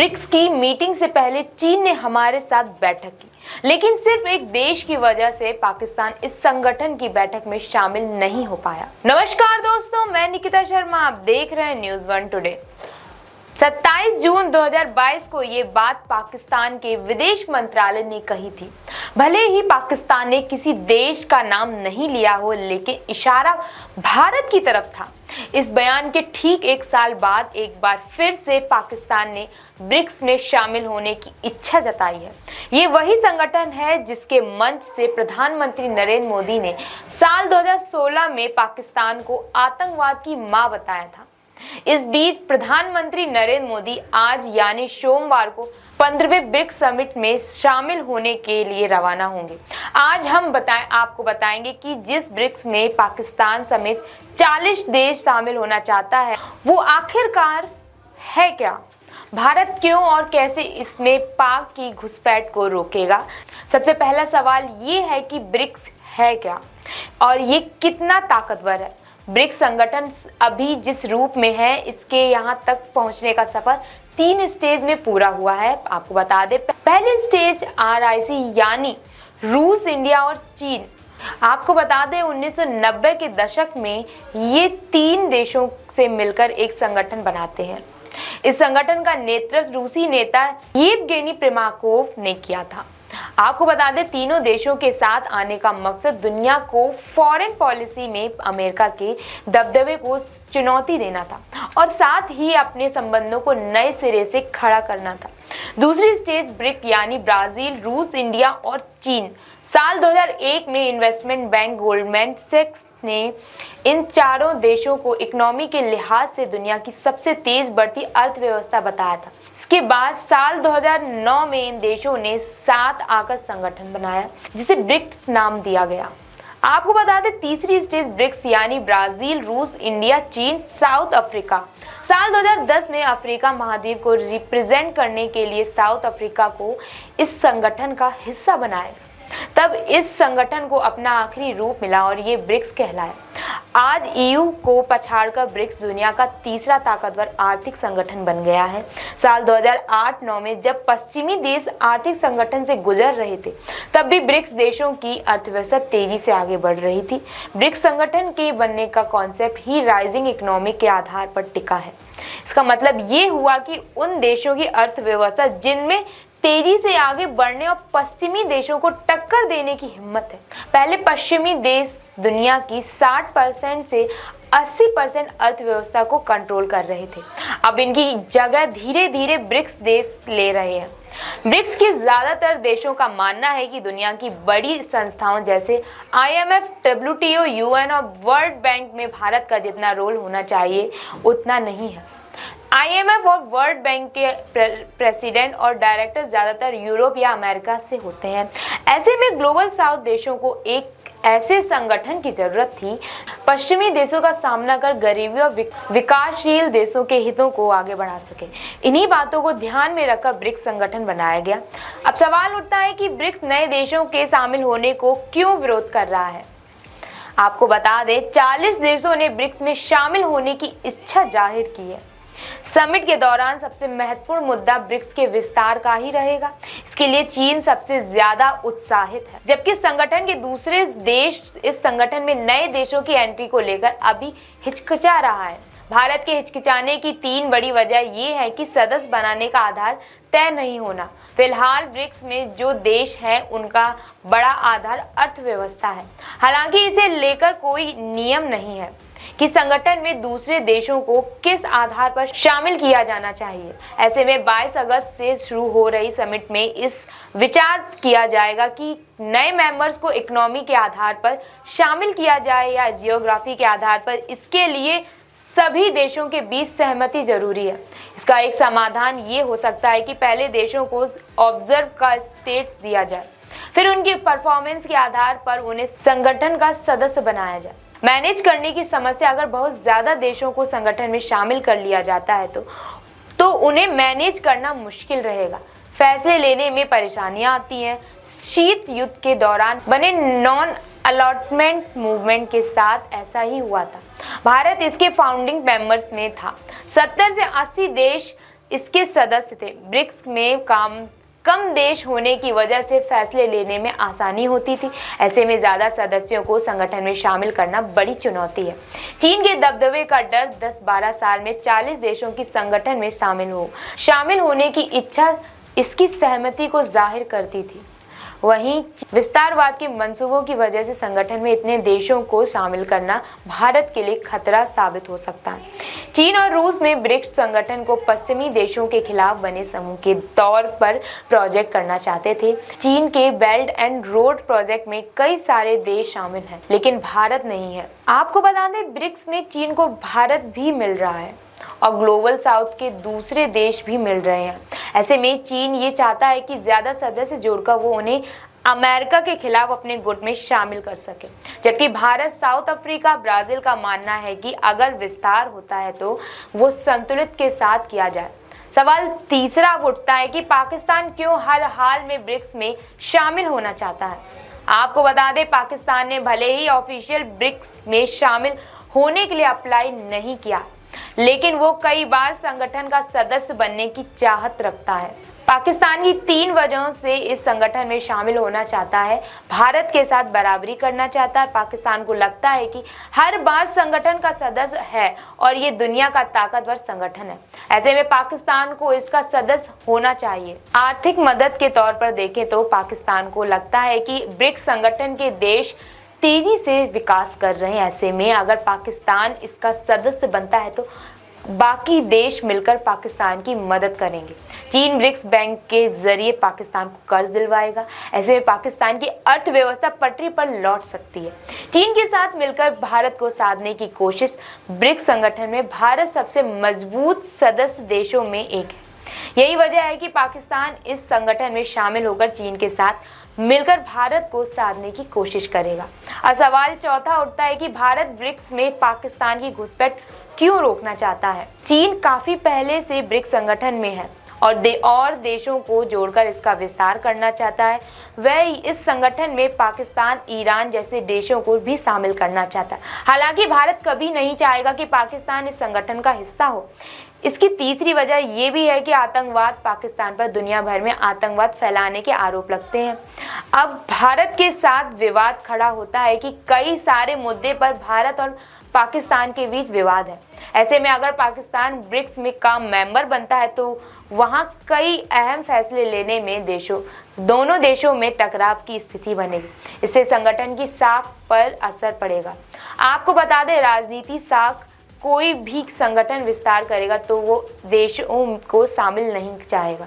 BRICS की meeting से पहले चीन ने हमारे साथ बैठक की, लेकिन सिर्फ एक देश की वजह से पाकिस्तान इस संगठन की बैठक में शामिल नहीं हो पाया। नमस्कार दोस्तों, मैं निकिता शर्मा, आप देख रहे हैं न्यूज़ वन टुडे। 27 जून 2022 को ये बात पाकिस्तान के विदेश मंत्रालय ने कही थी। भले ही पाकिस्तान ने किसी देश का नाम नहीं लिया हो, लेकिन इशारा भारत की तरफ था। इस बयान के ठीक एक साल बाद एक बार फिर से पाकिस्तान ने ब्रिक्स में शामिल होने की इच्छा जताई है। ये वही संगठन है जिसके मंच से प्रधानमंत्री नरेंद्र मोदी ने साल 2016 में पाकिस्तान को आतंकवाद की मां बताया था। इस बीच प्रधानमंत्री नरेंद्र मोदी आज यानी सोमवार को 15वें ब्रिक्स समिट में शामिल होने के लिए रवाना होंगे। आज हम आपको बताएंगे कि जिस ब्रिक्स में पाकिस्तान समेत 40 देश शामिल होना चाहता है, वो आखिरकार है क्या, भारत क्यों और कैसे इसमें पाक की घुसपैठ को रोकेगा। सबसे पहला सवाल ये है कि ब्रिक्स है क्या और ये कितना ताकतवर है। ब्रिक्स संगठन अभी जिस रूप में है, इसके यहाँ तक पहुँचने का सफर 3 स्टेज में पूरा हुआ है। आपको बता दें, पहली स्टेज RIC यानी रूस, इंडिया और चीन। आपको बता दें 1990 के दशक में ये 3 देशों से मिलकर एक संगठन बनाते हैं। इस संगठन का नेतृत्व रूसी नेता येवगेनी प्रिमाकोव ने किया था। आपको बता दें, तीनों देशों के साथ आने का मकसद दुनिया को फॉरेन पॉलिसी में अमेरिका के दबदबे को चुनौती देना था और साथ ही अपने संबंधों को नए सिरे से खड़ा करना था। दूसरी स्टेज ब्रिक यानी ब्राजील, रूस, इंडिया और चीन। साल 2001 में इन्वेस्टमेंट बैंक गोल्डमैन सैक्स ने इन चारों देशों को इकोनॉमी के लिहाज से दुनिया की सबसे तेज बढ़ती अर्थव्यवस्था बताया था। इसके बाद साल 2009 में इन देशों ने 7 आकर संगठन बनाया जिसे ब्रिक्स नाम दिया गया। आपको बता दें, तीसरी स्टेज ब्रिक्स यानी ब्राजील, रूस, इंडिया, चीन, साउथ अफ्रीका। साल 2010 में अफ्रीका महाद्वीप को रिप्रेजेंट करने के लिए साउथ अफ्रीका को इस संगठन का हिस्सा बनाया। तब इस संगठन को अपना आखिरी रूप मिला और ये ब्रिक्स कहलाया। आज EU को पछाड़कर ब्रिक्स दुनिया का तीसरा ताकतवर आर्थिक संगठन बन गया है। साल 2008-9 में जब पश्चिमी देश आर्थिक संगठन से गुजर रहे थे, तब भी ब्रिक्स देशों की अर्थव्यवस्था तेजी से आगे बढ़ रही थी। ब्रिक्स संगठन के बनने का कॉन्सेप्ट ही राइजिंग इकोनॉमी के आधार पर टिका है। इसका मतलब ये हुआ कि उन देशों की अर्थव्यवस्था जिनमें तेजी से आगे बढ़ने और पश्चिमी देशों को टक्कर देने की हिम्मत है। पहले पश्चिमी देश दुनिया की 60% से 80% अर्थव्यवस्था को कंट्रोल कर रहे थे। अब इनकी जगह धीरे धीरे ब्रिक्स देश ले रहे हैं। ब्रिक्स के ज्यादातर देशों का मानना है कि दुनिया की बड़ी संस्थाओं जैसे IMF, WTO, UN और वर्ल्ड बैंक में भारत का जितना रोल होना चाहिए उतना नहीं है। IMF और वर्ल्ड बैंक के प्रेसिडेंट और डायरेक्टर ज्यादातर यूरोप या अमेरिका से होते हैं। ऐसे में ग्लोबल साउथ देशों को एक ऐसे संगठन की जरूरत थी पश्चिमी देशों का सामना कर गरीबी और विकासशील देशों के हितों को आगे बढ़ा सके। इन्हीं बातों को ध्यान में रखकर ब्रिक्स संगठन बनाया गया। अब सवाल उठता है कि ब्रिक्स नए देशों के शामिल होने को क्यों विरोध कर रहा है। आपको बता दें, 40 देशों ने ब्रिक्स में शामिल होने की इच्छा जाहिर की है। समिट के दौरान सबसे महत्वपूर्ण मुद्दा ब्रिक्स के विस्तार का ही रहेगा। इसके लिए चीन सबसे ज्यादा उत्साहित है, जबकि संगठन के दूसरे देश इस संगठन में नए देशों की एंट्री को लेकर अभी हिचकिचा रहा है। भारत के हिचकिचाने की 3 बड़ी वजह ये है कि सदस्य बनाने का आधार तय नहीं होना। फिलहाल ब्रिक्स में जो देश हैं उनका बड़ा आधार अर्थव्यवस्था है। हालांकि इसे लेकर कोई नियम नहीं है कि संगठन में दूसरे देशों को किस आधार पर शामिल किया जाना चाहिए। ऐसे में 22 अगस्त से शुरू हो रही समिट में इस विचार किया जाएगा कि नए मेंबर्स को इकोनॉमी के आधार पर शामिल किया जाए या जियोग्राफी के आधार पर। इसके लिए सभी देशों के बीच सहमति जरूरी है। इसका एक समाधान ये हो सकता है कि पहले देशों को ऑब्जर्व का स्टेटस दिया जाए, फिर उनकी परफॉर्मेंस के आधार पर उन्हें संगठन का सदस्य बनाया जाए। मैनेज करने की समस्या, अगर बहुत ज्यादा देशों को संगठन में शामिल कर लिया जाता है तो उन्हें मैनेज करना मुश्किल रहेगा। फैसले लेने में परेशानियां आती हैं। शीत युद्ध के दौरान बने नॉन अलॉटमेंट मूवमेंट के साथ ऐसा ही हुआ था। भारत इसके फाउंडिंग मेंबर्स में था। 70 से 80 देश इसके सदस्य थे। ब्रिक्स में कम देश होने की वजह से फैसले लेने में आसानी होती थी। ऐसे में ज्यादा सदस्यों को संगठन में शामिल करना बड़ी चुनौती है। चीन के दबदबे का डर 10-12 साल में 40 देशों की संगठन में शामिल होने की इच्छा इसकी सहमति को जाहिर करती थी। वहीं विस्तारवाद के मंसूबों की वजह से संगठन में इतने देशों को शामिल करना भारत के लिए खतरा साबित हो सकता है। चीन और रूस में ब्रिक्स संगठन को पश्चिमी देशों के खिलाफ बने समूह के तौर पर प्रोजेक्ट करना चाहते थे। चीन के बेल्ट एंड रोड प्रोजेक्ट में कई सारे देश शामिल हैं, लेकिन भारत नहीं है। आपको बता दें, ब्रिक्स में चीन को भारत भी मिल रहा है और ग्लोबल साउथ के दूसरे देश भी मिल रहे हैं। ऐसे में चीन ये चाहता है कि ज्यादा सदस्य जोड़कर वो उन्हें अमेरिका के खिलाफ अपने गुट में शामिल कर सके, जबकि भारत, साउथ अफ्रीका, ब्राजील का मानना है कि अगर विस्तार होता है तो वो संतुलित के साथ किया जाए। सवाल तीसरा उठता है कि पाकिस्तान क्यों हर हाल में ब्रिक्स में शामिल होना चाहता है। आपको बता दें, पाकिस्तान ने भले ही ऑफिशियल ब्रिक्स में शामिल होने के लिए अप्लाई नहीं किया, लेकिन वो कई बार संगठन का सदस्य बनने की चाहत रखता है। पाकिस्तान की 3 वजहों से इस संगठन में शामिल होना चाहता है। भारत के साथ बराबरी करना चाहता है। पाकिस्तान को लगता है कि हर बार संगठन का सदस्य है और ये दुनिया का ताकतवर संगठन है। ऐसे में पाकिस्तान को इसका सदस्य होना चाहिए। आर्थिक मदद के तौर पर देखें तो पाकिस्तान को लगता है कि ब्रिक्स संगठन के देश तेजी से विकास कर रहे हैं। ऐसे में अगर पाकिस्तान इसका सदस्य बनता है तो बाकी देश मिलकर पाकिस्तान की मदद करेंगे। चीन ब्रिक्स बैंक के जरिए पाकिस्तान को कर्ज दिलवाएगा। ऐसे में पाकिस्तान की अर्थव्यवस्था पटरी पर लौट सकती है। चीन के साथ मिलकर भारत को साधने की कोशिश। ब्रिक्स संगठन में भारत सबसे मजबूत सदस्य देशों में एक है। यही वजह है कि पाकिस्तान इस संगठन में शामिल होकर चीन के साथ मिलकर भारत को साधने की कोशिश करेगा। और सवाल चौथा उठता है कि भारत ब्रिक्स में पाकिस्तान की घुसपैठ क्यों रोकना चाहता है। चीन काफी पहले से ब्रिक्स संगठन में है और देशों को जोड़कर इसका विस्तार करना चाहता है। वह इस संगठन में पाकिस्तान, ईरान जैसे देशों को भी शामिल करना चाहता है। हालांकि भारत कभी नहीं चाहेगा कि पाकिस्तान इस संगठन का हिस्सा हो। इसकी तीसरी वजह यह भी है कि आतंकवाद, पाकिस्तान पर दुनिया भर में आतंकवाद फैलाने के आरोप लगते हैं। अब भारत के साथ विवाद खड़ा होता है कि कई सारे मुद्दे पर भारत और पाकिस्तान के बीच विवाद है। ऐसे में अगर पाकिस्तान ब्रिक्स में का मेंबर बनता है तो वहां कई अहम फैसले लेने में दोनों देशों में टकराव की स्थिति बनेगी। इससे संगठन की साख पर असर पड़ेगा। आपको बता दें, राजनीति साख कोई भी संगठन विस्तार करेगा तो वो देशों को शामिल नहीं चाहेगा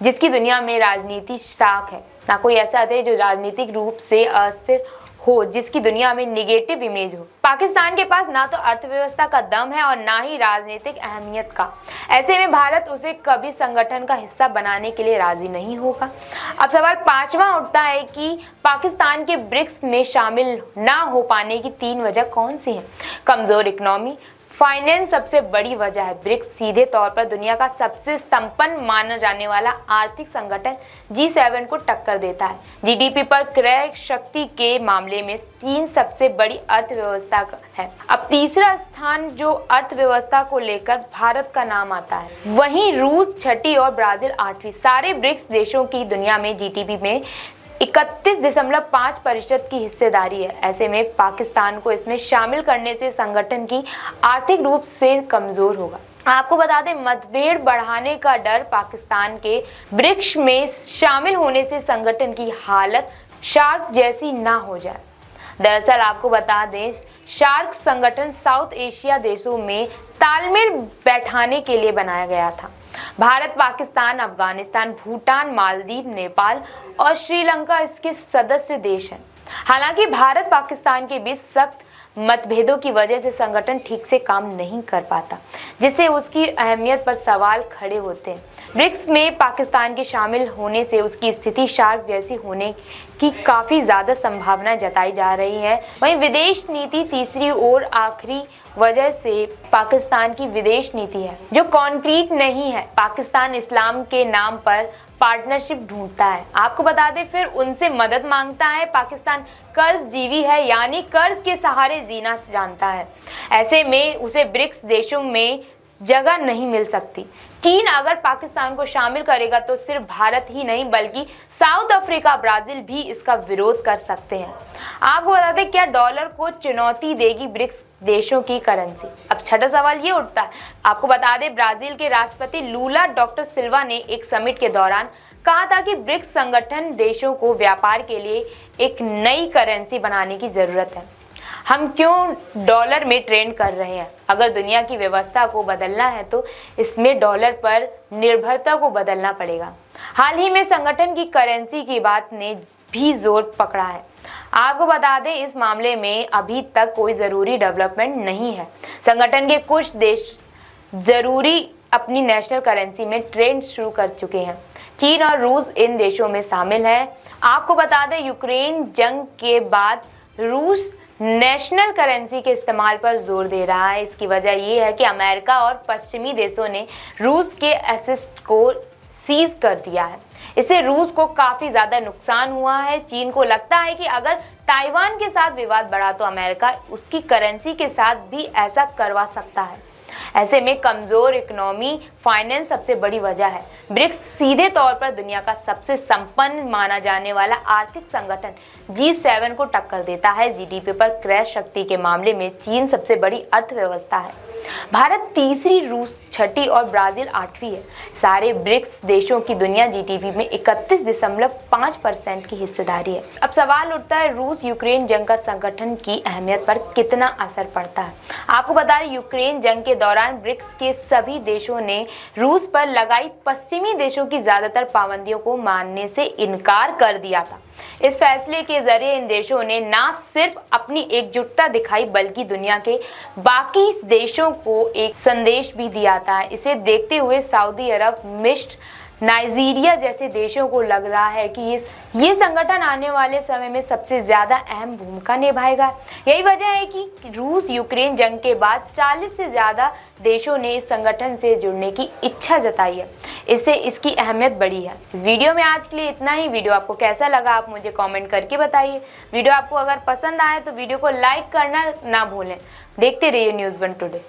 जिसकी दुनिया में राजनीति साख है। ना कोई ऐसा है जो राजनीतिक रूप से अस्थिर हो, जिसकी दुनिया में निगेटिव इमेज हो। पाकिस्तान के पास ना तो अर्थव्यवस्था का दम है और ना ही राजनीतिक अहमियत का। ऐसे में भारत उसे कभी संगठन का हिस्सा बनाने के लिए राजी नहीं होगा। अब सवाल पांचवा उठता है कि पाकिस्तान के ब्रिक्स में शामिल ना हो पाने की 3 वजह कौन सी है। कमजोर इकोनॉमी, फाइनेंस सबसे बड़ी वजह है। ब्रिक्स सीधे तौर पर दुनिया का सबसे संपन्न माना जाने वाला आर्थिक संगठन G7 को टक्कर देता है। जीडीपी पर क्रय शक्ति के मामले में 3 सबसे बड़ी अर्थव्यवस्था है। अब तीसरा स्थान जो अर्थव्यवस्था को लेकर भारत का नाम आता है, वहीं रूस 6ठी और ब्राजील 8वीं। सारे ब्रिक्स देशों की दुनिया में जीडीपी में 31.5% की हिस्सेदारी है। ऐसे में पाकिस्तान को इसमें शामिल करने से संगठन की आर्थिक रूप से कमजोर होगा। आपको बता दें, मतभेद बढ़ाने का डर पाकिस्तान के ब्रिक्स में शामिल होने से संगठन की हालत शार्क जैसी ना हो जाए। दरअसल आपको बता दें, शार्क संगठन साउथ एशिया देशों में तालमेल बैठाने के लिए बनाया गया था। भारत, पाकिस्तान, अफगानिस्तान, भूटान, मालदीव, नेपाल और श्रीलंका इसके सदस्य देश हैं। हालांकि भारत पाकिस्तान के बीच सख्त मतभेदों की वजह से संगठन ठीक से काम नहीं कर पाता, जिससे उसकी अहमियत पर सवाल खड़े होते हैं। ब्रिक्स में पाकिस्तान के शामिल होने से उसकी स्थिति शार्क जैसी होने की काफी ज्यादा संभावना जताई जा रही है। वहीं विदेश नीति तीसरी और आखिरी वजह से पाकिस्तान की विदेश नीति है जो कॉन्क्रीट नहीं है। पाकिस्तान इस्लाम के नाम पर पार्टनरशिप ढूंढता है। आपको बता दें, फिर उनसे मदद मांगता है। पाकिस्तान कर्ज जीवी है, यानी कर्ज के सहारे जीना जानता है। ऐसे में उसे ब्रिक्स देशों में जगह नहीं मिल सकती। चीन अगर पाकिस्तान को शामिल करेगा तो सिर्फ भारत ही नहीं बल्कि साउथ अफ्रीका, ब्राजील भी इसका विरोध कर सकते हैं। आपको बता दें, क्या डॉलर को चुनौती देगी ब्रिक्स देशों की करेंसी? अब छठा सवाल ये उठता है। आपको बता दें, ब्राजील के राष्ट्रपति लूला डॉक्टर सिल्वा ने एक समिट के दौरान कहा था कि ब्रिक्स संगठन देशों को व्यापार के लिए एक नई करेंसी बनाने की जरूरत है। हम क्यों डॉलर में ट्रेंड कर रहे हैं? अगर दुनिया की व्यवस्था को बदलना है तो इसमें डॉलर पर निर्भरता को बदलना पड़ेगा। हाल ही में संगठन की करेंसी की बात ने भी जोर पकड़ा है। आपको बता दें, इस मामले में अभी तक कोई जरूरी डेवलपमेंट नहीं है। संगठन के कुछ देश जरूरी अपनी नेशनल करेंसी में ट्रेंड शुरू कर चुके हैं। चीन और रूस इन देशों में शामिल है। आपको बता दें, यूक्रेन जंग के बाद रूस नेशनल करेंसी के इस्तेमाल पर जोर दे रहा है। इसकी वजह यह है कि अमेरिका और पश्चिमी देशों ने रूस के एसेट्स को सीज कर दिया है। इससे रूस को काफी ज्यादा नुकसान हुआ है। चीन को लगता है कि अगर ताइवान के साथ विवाद बढ़ा तो अमेरिका उसकी करेंसी के साथ भी ऐसा करवा सकता है। ऐसे में कमजोर इकोनॉमी फाइनेंस सबसे बड़ी वजह है। ब्रिक्स सीधे तौर पर दुनिया का सबसे संपन्न माना जाने वाला आर्थिक संगठन G7 को टक्कर देता है। जीडीपी पर क्रय शक्ति के मामले में चीन सबसे बड़ी अर्थव्यवस्था है। भारत तीसरी, रूस छठी और ब्राजील आठवीं है। सारे ब्रिक्स देशों की दुनिया जीडीपी में 31.5% की हिस्सेदारी है। अब सवाल उठता है, रूस यूक्रेन जंग का संगठन की अहमियत पर कितना असर पड़ता है? आपको बता दें, यूक्रेन जंग के दौरान ब्रिक्स के सभी देशों ने रूस पर लगाई पश्चिमी देशों की ज्यादातर पाबंदियों को मानने से इनकार कर दिया था। इस फैसले के जरिए इन देशों ने न सिर्फ अपनी एकजुटता दिखाई बल्कि दुनिया के बाकी देशों को एक संदेश भी दिया था। इसे देखते हुए सऊदी अरब, मिस्र, नाइजीरिया जैसे देशों को लग रहा है कि ये संगठन आने वाले समय में सबसे ज्यादा अहम भूमिका निभाएगा। यही वजह है कि रूस यूक्रेन जंग के बाद 40 से ज्यादा देशों ने इस संगठन से जुड़ने की इच्छा जताई है। इससे इसकी अहमियत बढ़ी है। इस वीडियो में आज के लिए इतना ही। वीडियो आपको कैसा लगा आप मुझे कमेंट करके बताइए। वीडियो आपको अगर पसंद आए तो वीडियो को लाइक करना ना भूलें। देखते रहिए न्यूज़ 1 टुडे।